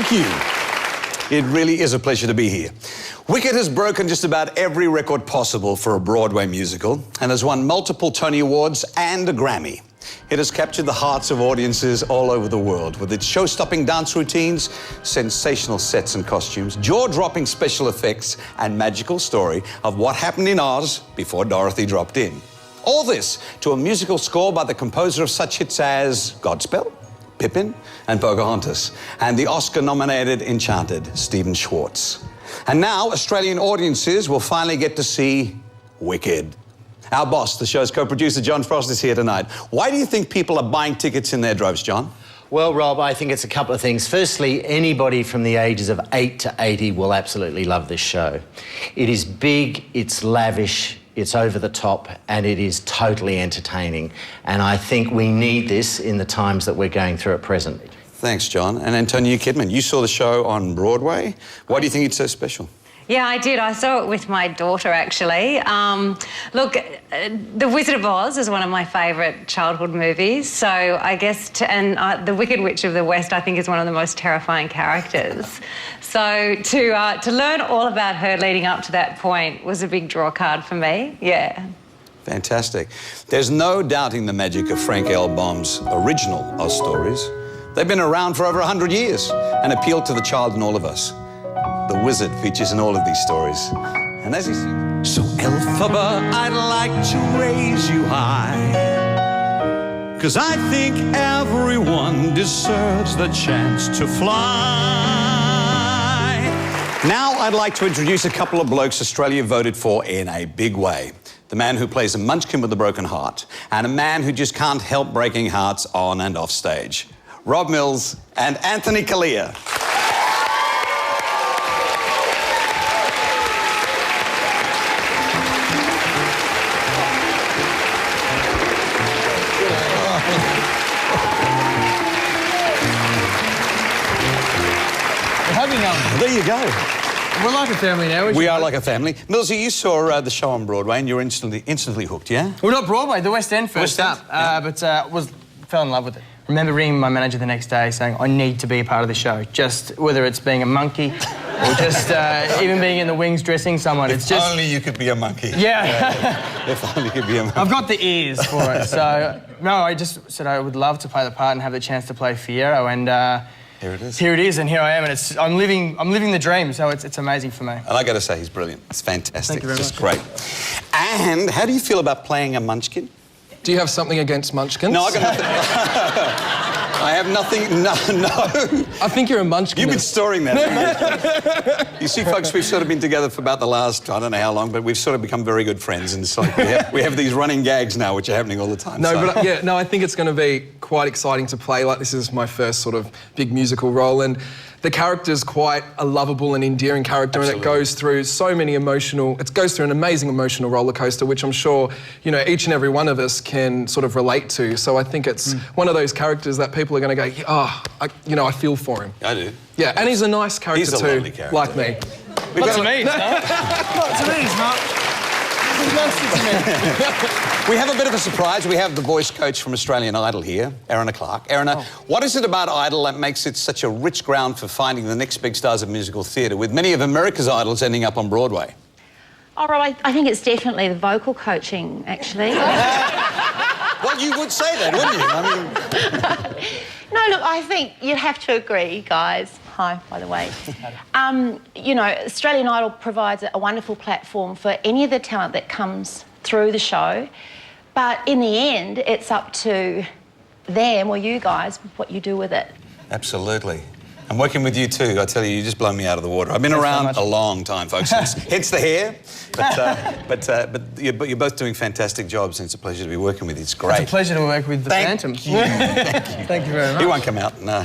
Thank you. It really is a pleasure to be here. Wicked has broken just about every record possible for a Broadway musical and has won multiple Tony Awards and a Grammy. It has captured the hearts of audiences all over the world with its show-stopping dance routines, sensational sets and costumes, jaw-dropping special effects, and magical story of what happened in Oz before Dorothy dropped in. All this to a musical score by the composer of such hits as Godspell, Pippin, and Pocahontas, and the Oscar-nominated Enchanted, Stephen Schwartz. And now Australian audiences will finally get to see Wicked. Our boss, the show's co-producer, John Frost, is here tonight. Why do you think people are buying tickets in their droves, John? Well, Rob, I think it's a couple of things. Firstly, anybody from the ages of 8 to 80 will absolutely love this show. It is big, it's lavish, it's over the top, and it is totally entertaining. And I think we need this in the times that we're going through at present. Thanks, John. And Antonia Kidman, you saw the show on Broadway. Why do you think it's so special? Yeah, I did. I saw it with my daughter, actually. Look, The Wizard of Oz is one of my favourite childhood movies. So I guess, The Wicked Witch of the West, I think, is one of the most terrifying characters. So to learn all about her leading up to that point was a big draw card for me. Yeah. Fantastic. There's no doubting the magic of Frank L. Baum's original Oz stories. They've been around for over 100 years and appeal to the child in all of us. The wizard features in all of these stories. And as he sings, so Elphaba, I'd like to raise you high, 'cause I think everyone deserves the chance to fly. Now I'd like to introduce a couple of blokes Australia voted for in a big way. The man who plays a munchkin with a broken heart, and a man who just can't help breaking hearts on and off stage. Rob Mills and Anthony Callea. There you go. We're like a family now. We are like a family. Millsy, you saw the show on Broadway and you were instantly hooked, yeah? Well, not Broadway, the West End first up. But fell in love with it. Remember ringing my manager the next day saying, I need to be a part of the show. Just whether it's being a monkey or just even being in the wings dressing someone. If only you could be a monkey. Yeah. If only you could be a monkey. I've got the ears for it. So, no, I just said I would love to play the part and have the chance to play Fiyero, and here it is. Here it is, and here I am, and I'm living the dream, so it's amazing for me. And I got to say, he's brilliant. It's fantastic. Thank you very much. Just much. Great. And how do you feel about playing a munchkin? Do you have something against munchkins? No, I got nothing. I have nothing. No. I think you're a munchkin. You've been storing that. You see, folks, we've sort of been together for about the last, I don't know how long, but we've sort of become very good friends, and it's like we have these running gags now, which are happening all the time. No, but I think it's going to be quite exciting to play. Like, this is my first sort of big musical role, and the character's quite a lovable and endearing character. Absolutely. And it goes through it goes through an amazing emotional roller coaster, which I'm sure, you know, each and every one of us can sort of relate to. So I think it's one of those characters that people are going to go, I feel for him. I do. Yeah, and he's a nice character he's a too, lovely character. like me. Not to me, Not to me, it's not. We have a bit of a surprise. We have the voice coach from Australian Idol here, Erina Clark. Erina, what is it about Idol that makes it such a rich ground for finding the next big stars of musical theatre, with many of America's idols ending up on Broadway? Oh, Rob, I think it's definitely the vocal coaching, actually. Well, you would say that, wouldn't you? I mean... No, look, I think you'd have to agree, guys. Hi, by the way. You know, Australian Idol provides a wonderful platform for any of the talent that comes through the show. But in the end, it's up to them or you guys what you do with it. Absolutely. I'm working with you too. I tell you, you just blow me out of the water. I've been around a long time, folks. Hence the hair. But you're both doing fantastic jobs, and it's a pleasure to be working with you. It's great. It's a pleasure to work with the Phantoms. Thank you. Thank you very much. He won't come out. No.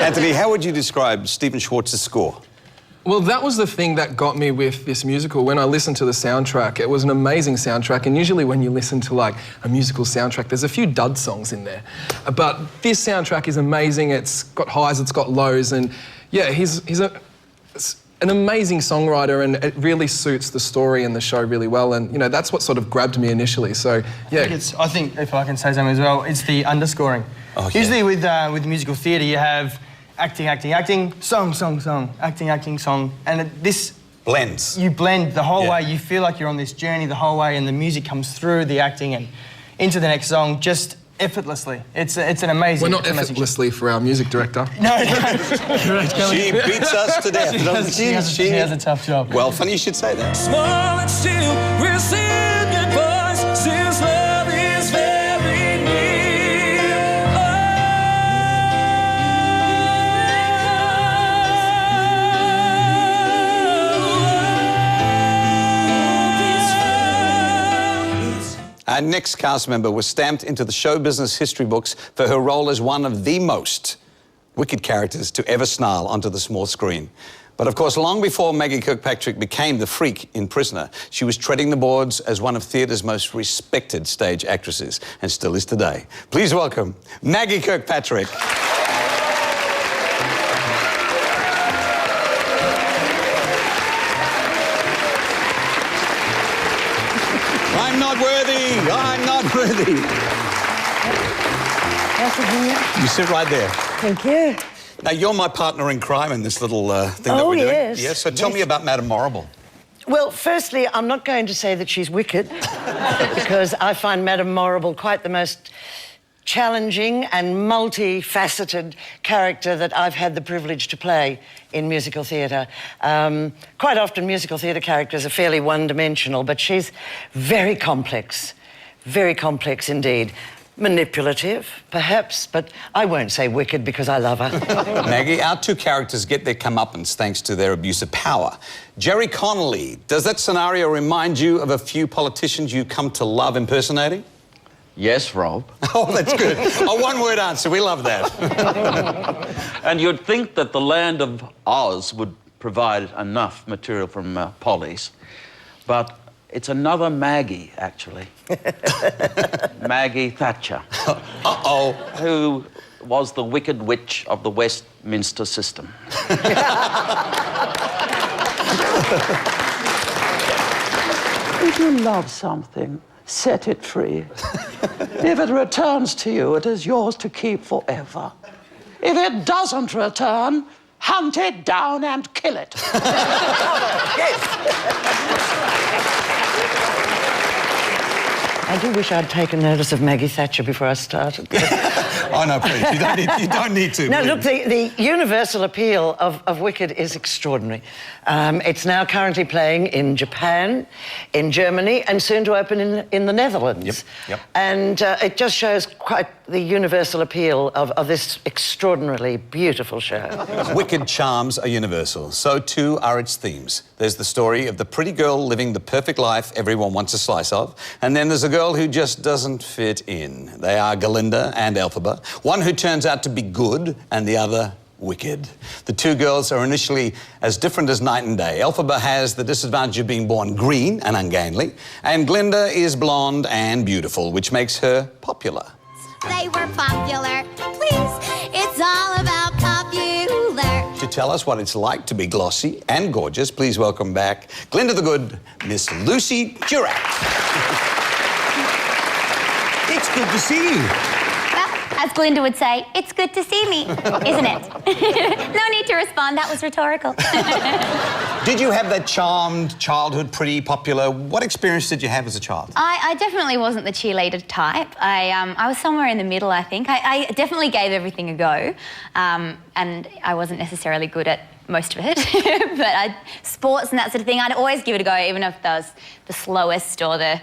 Anthony, how would you describe Stephen Schwartz's score? Well, that was the thing that got me with this musical. When I listened to the soundtrack, it was an amazing soundtrack, and usually when you listen to, like, a musical soundtrack, there's a few dud songs in there. But this soundtrack is amazing. It's got highs, it's got lows, and, yeah, he's an amazing songwriter, and it really suits the story and the show really well, and, you know, that's what sort of grabbed me initially, so, yeah. I think, if I can say something as well, it's the underscoring. Oh, yeah. Usually with musical theatre, you have acting, acting, acting, song, song, song, acting, acting, song. And this... blends. You blend the whole way. You feel like you're on this journey the whole way, and the music comes through the acting and into the next song just effortlessly. It's an amazing... We're not effortlessly for our music director. No. She beats us to death, doesn't she? She has a tough job. Well, funny you should say that. Small and still, we're singing voice since love is very near. Our next cast member was stamped into the show business history books for her role as one of the most wicked characters to ever snarl onto the small screen. But of course, long before Maggie Kirkpatrick became the freak in Prisoner, she was treading the boards as one of theatre's most respected stage actresses, and still is today. Please welcome Maggie Kirkpatrick. I'm not worthy. I'm not worthy. You sit right there. Thank you. Now, you're my partner in crime in this little thing that we're doing. Yes. Yes, so tell me about Madame Morrible. Well, firstly, I'm not going to say that she's wicked because I find Madame Morrible quite the most challenging and multifaceted character that I've had the privilege to play in musical theatre. Quite often musical theatre characters are fairly one-dimensional, but she's very complex indeed. Manipulative, perhaps, but I won't say wicked because I love her. Maggie, our two characters get their comeuppance thanks to their abuse of power. Jerry Connolly, does that scenario remind you of a few politicians you come to love impersonating? Yes, Rob. Oh, that's good. A one-word answer. We love that. And you'd think that the land of Oz would provide enough material from Polly's, but it's another Maggie, actually. Maggie Thatcher. Uh-oh. Who was the wicked witch of the Westminster system. If you love something, set it free. If it returns to you, it is yours to keep forever. If it doesn't return, hunt it down and kill it. I do wish I'd taken notice of Maggie Thatcher before I started. Oh, no, please. You don't need to. No, look, the universal appeal of Wicked is extraordinary. It's now currently playing in Japan, in Germany, and soon to open in the Netherlands. Yep. And it just shows quite the universal appeal of this extraordinarily beautiful show. Wicked charms are universal. So too are its themes. There's the story of the pretty girl living the perfect life everyone wants a slice of, and then there's a girl who just doesn't fit in. They are Glinda and Elphaba, one who turns out to be good and the other wicked. The two girls are initially as different as night and day. Elphaba has the disadvantage of being born green and ungainly, and Glinda is blonde and beautiful, which makes her popular. They were popular. Please, it's all about popular. To tell us what it's like to be glossy and gorgeous, please welcome back Glinda the Good, Miss Lucy Durack. It's good to see you. Well, as Glinda would say, it's good to see me, isn't it? No need to respond, that was rhetorical. Did you have that charmed childhood, pretty popular? What experience did you have as a child? I definitely wasn't the cheerleader type. I was somewhere in the middle, I think. I definitely gave everything a go, and I wasn't necessarily good at most of it. But sports and that sort of thing, I'd always give it a go, even if that was the slowest or the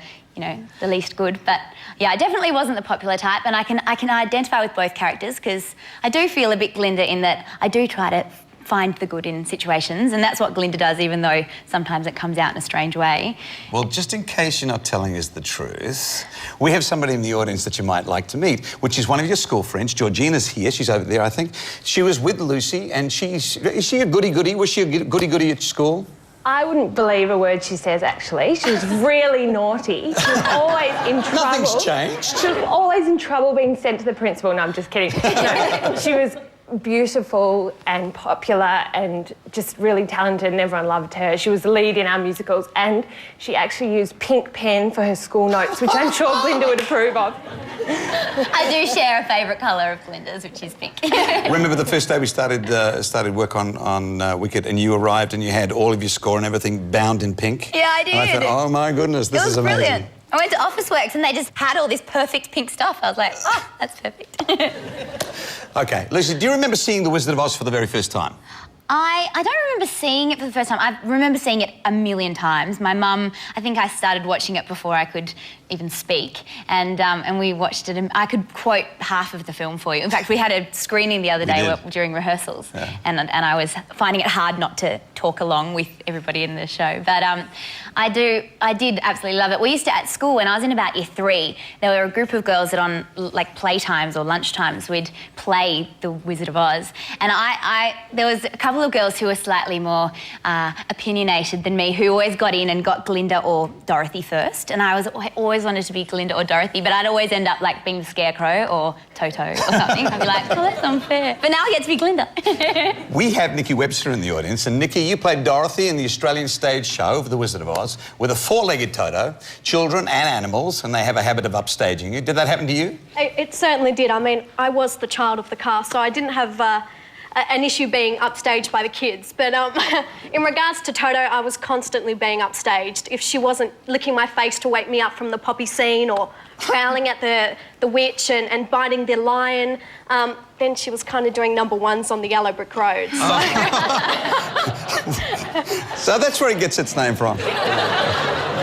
least good. But yeah, I definitely wasn't the popular type, and I can identify with both characters because I do feel a bit Glinda in that I do try to find the good in situations, and that's what Glinda does, even though sometimes it comes out in a strange way. Well, just in case you're not telling us the truth, we have somebody in the audience that you might like to meet, which is one of your school friends. Georgina's here. She's over there, I think. She was with Lucy, and is she a goody-goody? Was she a goody-goody at school? I wouldn't believe a word she says, actually. She was really naughty. She was always in trouble. Nothing's changed. She was always in trouble being sent to the principal. No, I'm just kidding. No, she was beautiful and popular and just really talented, and everyone loved her. She was the lead in our musicals, and she actually used pink pen for her school notes, which I'm sure Glinda would approve of. I do share a favourite colour of Glinda's, which is pink. Remember the first day we started work on Wicked, and you arrived and you had all of your score and everything bound in pink? Yeah, I did. And I thought, oh my goodness, this is amazing. Brilliant. I went to Officeworks and they just had all this perfect pink stuff. I was like, oh, that's perfect. Okay, Lucy, do you remember seeing The Wizard of Oz for the very first time? I don't remember seeing it for the first time. I remember seeing it a million times. My mum, I think I started watching it before I could even speak, and we watched it, and I could quote half of the film for you. In fact, we had a screening the other day during rehearsals, and I was finding it hard not to talk along with everybody in the show. But I did absolutely love it. We used to, at school, when I was in about year 3, there were a group of girls that on like playtimes or lunchtimes we'd play The Wizard of Oz, and there was a couple of girls who were slightly more opinionated than me, who always got in and got Glinda or Dorothy first, and I always wanted to be Glinda or Dorothy, but I'd always end up like being the Scarecrow or Toto or something. I'd be like, oh, that's unfair. But now I get to be Glinda. We have Nikki Webster in the audience, and Nikki, you played Dorothy in the Australian stage show of The Wizard of Oz with a 4-legged Toto, children and animals, and they have a habit of upstaging you. Did that happen to you? It certainly did. I mean, I was the child of the cast, so I didn't have an issue being upstaged by the kids. But in regards to Toto, I was constantly being upstaged. If she wasn't licking my face to wake me up from the poppy scene, or growling at the witch and biting the lion, then she was kind of doing number ones on the yellow brick roads. So that's where it gets its name from.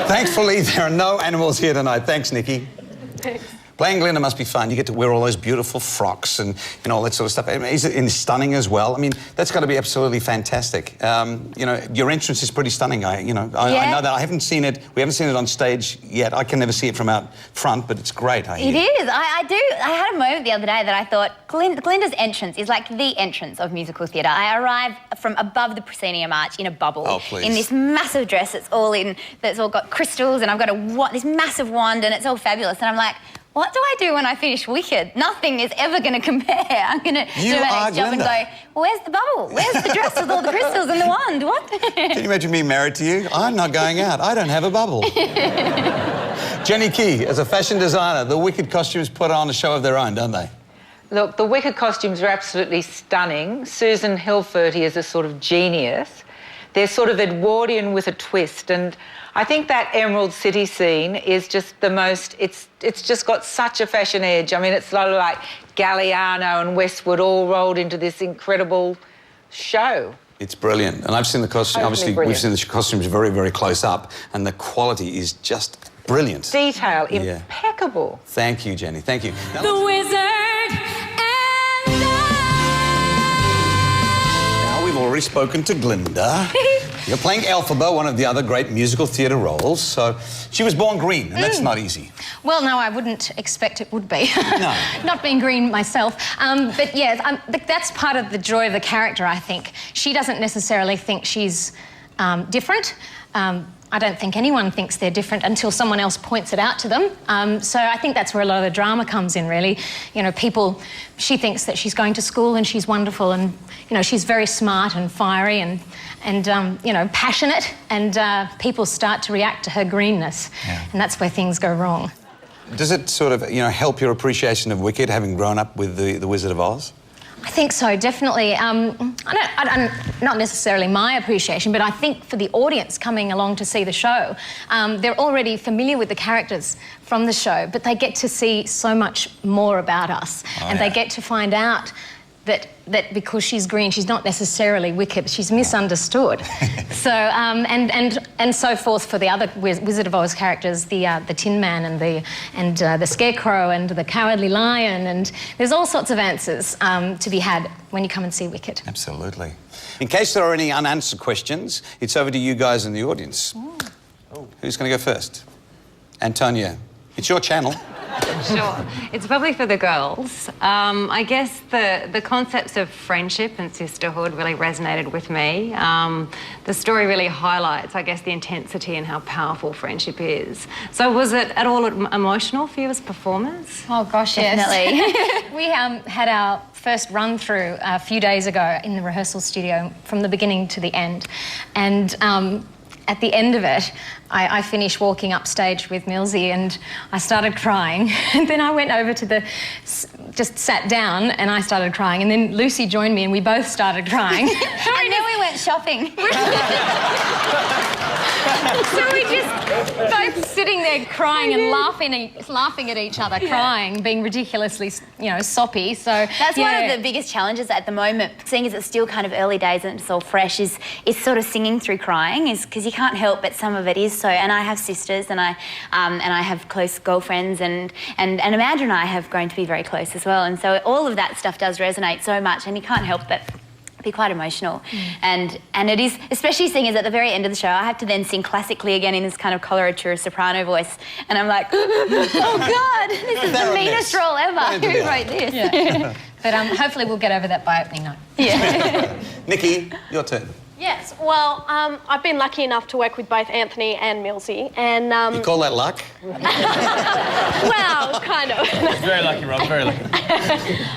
Thankfully, there are no animals here tonight. Thanks, Nikki. Thanks. Playing Glinda must be fun. You get to wear all those beautiful frocks and all that sort of stuff. Is it stunning as well? I mean, that's got to be absolutely fantastic. Your entrance is pretty stunning. I know that. I haven't seen it. We haven't seen it on stage yet. I can never see it from out front, but it's great. It is. I had a moment the other day that I thought Glinda's entrance is like the entrance of musical theatre. I arrive from above the proscenium arch in a bubble, in this massive dress that's all got crystals, and I've got this massive wand, and it's all fabulous. And I'm like, what do I do when I finish Wicked? Nothing is ever going to compare. I'm going to do my next job and go, well, where's the bubble? Where's the dress with all the crystals and the wand? What? Can you imagine being married to you? I'm not going out. I don't have a bubble. Jenny Key, as a fashion designer, the Wicked costumes put on a show of their own, don't they? Look, the Wicked costumes are absolutely stunning. Susan Hilferty is a sort of genius. They're sort of Edwardian with a twist, and I think that Emerald City scene is just the most, it's just got such a fashion edge. I mean, it's sort of like Galliano and Westwood all rolled into this incredible show. It's brilliant. And I've seen the costumes, obviously we've seen the costumes very, very close up, and the quality is just brilliant. Detail, impeccable. Thank you, Jenny, thank you. Now, The Wizard and now we've already spoken to Glinda. You're playing Elphaba, one of the other great musical theatre roles. So she was born green, and that's not easy. Well, no, I wouldn't expect it would be. No. Not being green myself. But yeah, that's part of the joy of the character, I think. She doesn't necessarily think she's different. I don't think anyone thinks they're different until someone else points it out to them. So I think that's where a lot of the drama comes in, really. She thinks that she's going to school and she's wonderful, and, she's very smart and fiery and passionate, and people start to react to her greenness. And that's where things go wrong. Does it sort of, help your appreciation of Wicked, having grown up with the Wizard of Oz? I think so, definitely. Not necessarily my appreciation, but I think for the audience coming along to see the show, they're already familiar with the characters from the show, but they get to see so much more about us, and they get to find out that because she's green, she's not necessarily wicked, she's misunderstood. So, and so forth for the other Wizard of Oz characters, the Tin Man and the Scarecrow and the Cowardly Lion, and there's all sorts of answers to be had when you come and see Wicked. Absolutely. In case there are any unanswered questions, it's over to you guys in the audience. Who's going to go first? Antonia, it's your channel. Sure. It's probably for the girls. I guess the concepts of friendship and sisterhood really resonated with me. The story really highlights, I guess, the intensity and how powerful friendship is. So was it at all emotional for you as performers? Oh, gosh, yes. Definitely. We had our first run through a few days ago in the rehearsal studio from the beginning to the end. And at the end of it, I finished walking upstage with Millsy and I started crying. And then I went over to just sat down and I started crying. And then Lucy joined me and we both started crying. And then we went shopping. So we just both sitting there crying and laughing at each other, crying, being ridiculously, soppy. So that's one of the biggest challenges at the moment, seeing as it's still kind of early days and it's all fresh, is sort of singing through crying, is because you can't help but some of it is so. And I have sisters and I have close girlfriends and Amanda and I have grown to be very close as well. And so all of that stuff does resonate so much, and you can't help but be quite emotional. And it is, especially seeing as at the very end of the show I have to then sing classically again in this kind of coloratura soprano voice, and I'm like, oh God, this is the meanest role ever. Who wrote this? Yeah. But hopefully we'll get over that by opening night. Yeah. Nikki, your turn. Yes, well, I've been lucky enough to work with both Anthony and Millsy, and... You call that luck? Well, kind of. Very lucky, Rob, very lucky.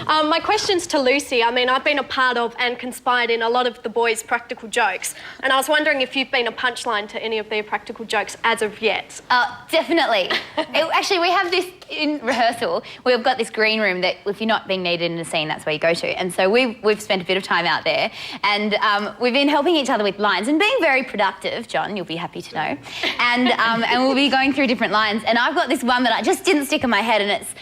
My question's to Lucy. I mean, I've been a part of and conspired in a lot of the boys' practical jokes, and I was wondering if you've been a punchline to any of their practical jokes as of yet. Definitely. Actually, we have this in rehearsal. We've got this green room that if you're not being needed in a scene, that's where you go to. And so we've spent a bit of time out there, and we've been helping each other with lines and being very productive, John, you'll be happy to know. And we'll be going through different lines. And I've got this one that I just didn't stick in my head, and it's,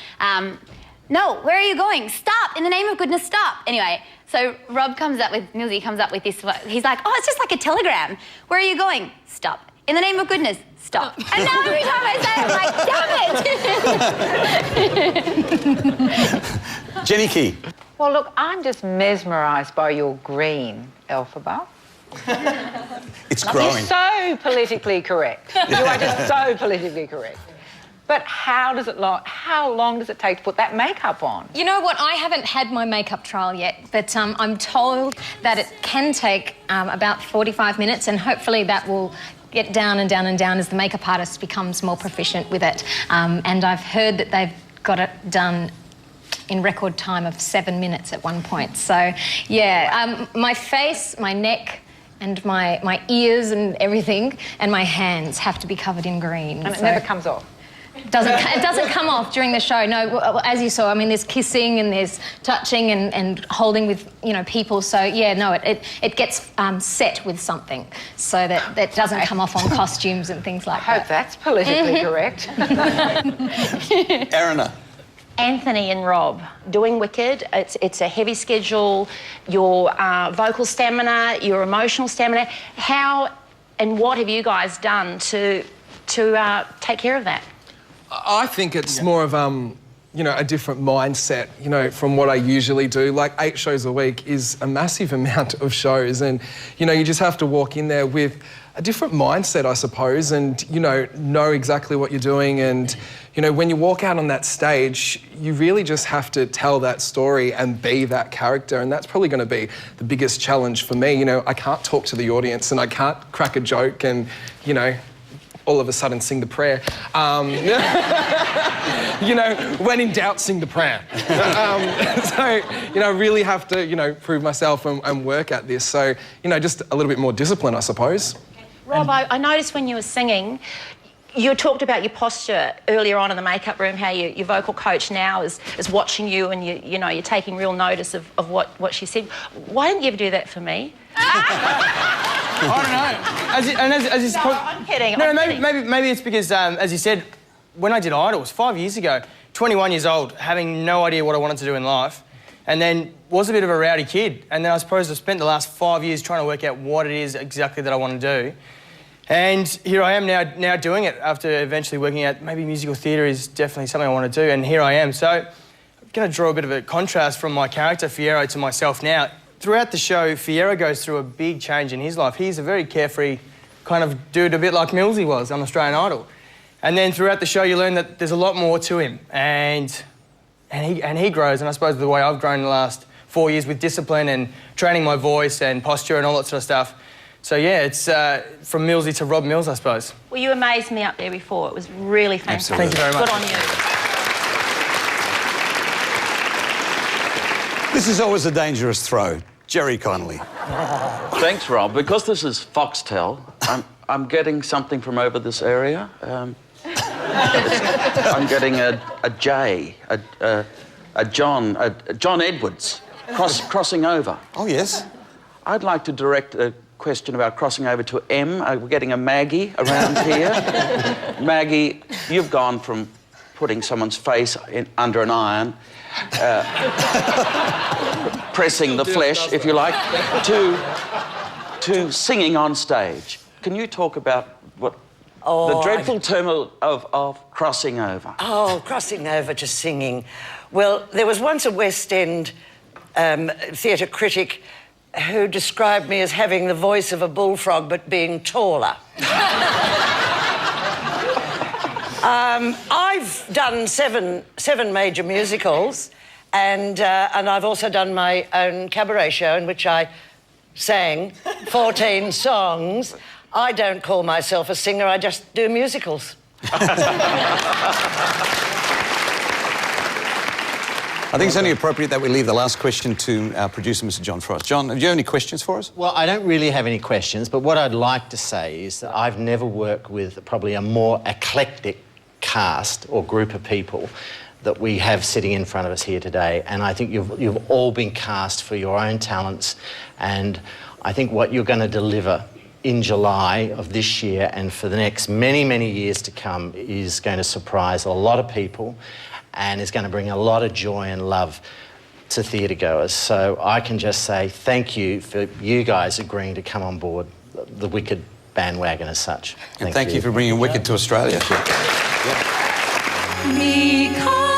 no, where are you going? Stop, in the name of goodness, stop. Anyway, so Millsy comes up with this, he's like, oh, it's just like a telegram. Where are you going? Stop. In the name of goodness, stop. And now every time I say it, I'm like, damn it. Jenny Key. Well, look, I'm just mesmerised by your green alphabet. It's growing. You're so politically correct. You are just so politically correct. But how long does it take to put that makeup on? You know what? I haven't had my makeup trial yet, but I'm told that it can take about 45 minutes, and hopefully that will get down and down and down as the makeup artist becomes more proficient with it. And I've heard that they've got it done in record time of 7 minutes at one point. So, yeah, my face, my neck, and my ears and everything, and my hands have to be covered in green. And it never comes off? It doesn't come off during the show, no. As you saw, I mean, there's kissing and there's touching and holding with, people. So, yeah, no, it gets set with something so that doesn't come off on costumes and things like that. I hope that's politically correct. Erina. Anthony and Rob doing Wicked. It's a heavy schedule. Your vocal stamina, your emotional stamina. How and what have you guys done to take care of that? I think it's more of a different mindset, from what I usually do. Like 8 shows a week is a massive amount of shows, and you just have to walk in there with a different mindset, I suppose, and know exactly what you're doing. And when you walk out on that stage, you really just have to tell that story and be that character, and that's probably going to be the biggest challenge for me. I can't talk to the audience and I can't crack a joke and all of a sudden sing the prayer. When in doubt, sing the prayer. So, I really have to, prove myself and work at this. So, just a little bit more discipline, I suppose. Rob, I noticed when you were singing, you talked about your posture earlier on in the makeup room, how your vocal coach now is watching you and you're taking real notice of what she said. Why didn't you ever do that for me? I don't know. I'm kidding. No, maybe it's because, as you said, when I did Idol, it was 5 years ago, 21 years old, having no idea what I wanted to do in life, and then was a bit of a rowdy kid. And then I suppose I've spent the last 5 years trying to work out what it is exactly that I want to do. And here I am now doing it after eventually working out maybe musical theatre is definitely something I want to do, and here I am. So I'm going to draw a bit of a contrast from my character, Fierro, to myself now. Throughout the show, Fierro goes through a big change in his life. He's a very carefree kind of dude, a bit like Millsy was on Australian Idol. And then throughout the show, you learn that there's a lot more to him, and he grows. And I suppose the way I've grown in the last 4 years with discipline and training my voice and posture and all that sort of stuff. So, yeah, it's from Millsy to Rob Mills, I suppose. Well, you amazed me up there before. It was really fantastic. Thank you very much. Good on you. This is always a dangerous throw. Jerry Connolly. Thanks, Rob. Because this is Foxtel, I'm getting something from over this area. I'm getting a J, a John Edwards crossing over. Oh, yes. I'd like to direct a question about crossing over to M. We're getting a Maggie around here. Maggie, you've gone from putting someone's face under an iron, pressing the flesh, if you like, to singing on stage. Can you talk about what the dreadful term of crossing over? Oh, crossing over to singing. Well, there was once a West End theatre critic who described me as having the voice of a bullfrog but being taller. I've done seven major musicals, and I've also done my own cabaret show in which I sang 14 songs. I don't call myself a singer, I just do musicals. I think it's only appropriate that we leave the last question to our producer, Mr. John Frost. John, do you have any questions for us? Well, I don't really have any questions, but what I'd like to say is that I've never worked with probably a more eclectic cast or group of people that we have sitting in front of us here today, and I think you've all been cast for your own talents, and I think what you're going to deliver in July of this year and for the next many, many years to come is going to surprise a lot of people and is going to bring a lot of joy and love to theatre goers. So I can just say thank you for you guys agreeing to come on board the Wicked bandwagon as such. And thank you for bringing Wicked to Australia. Because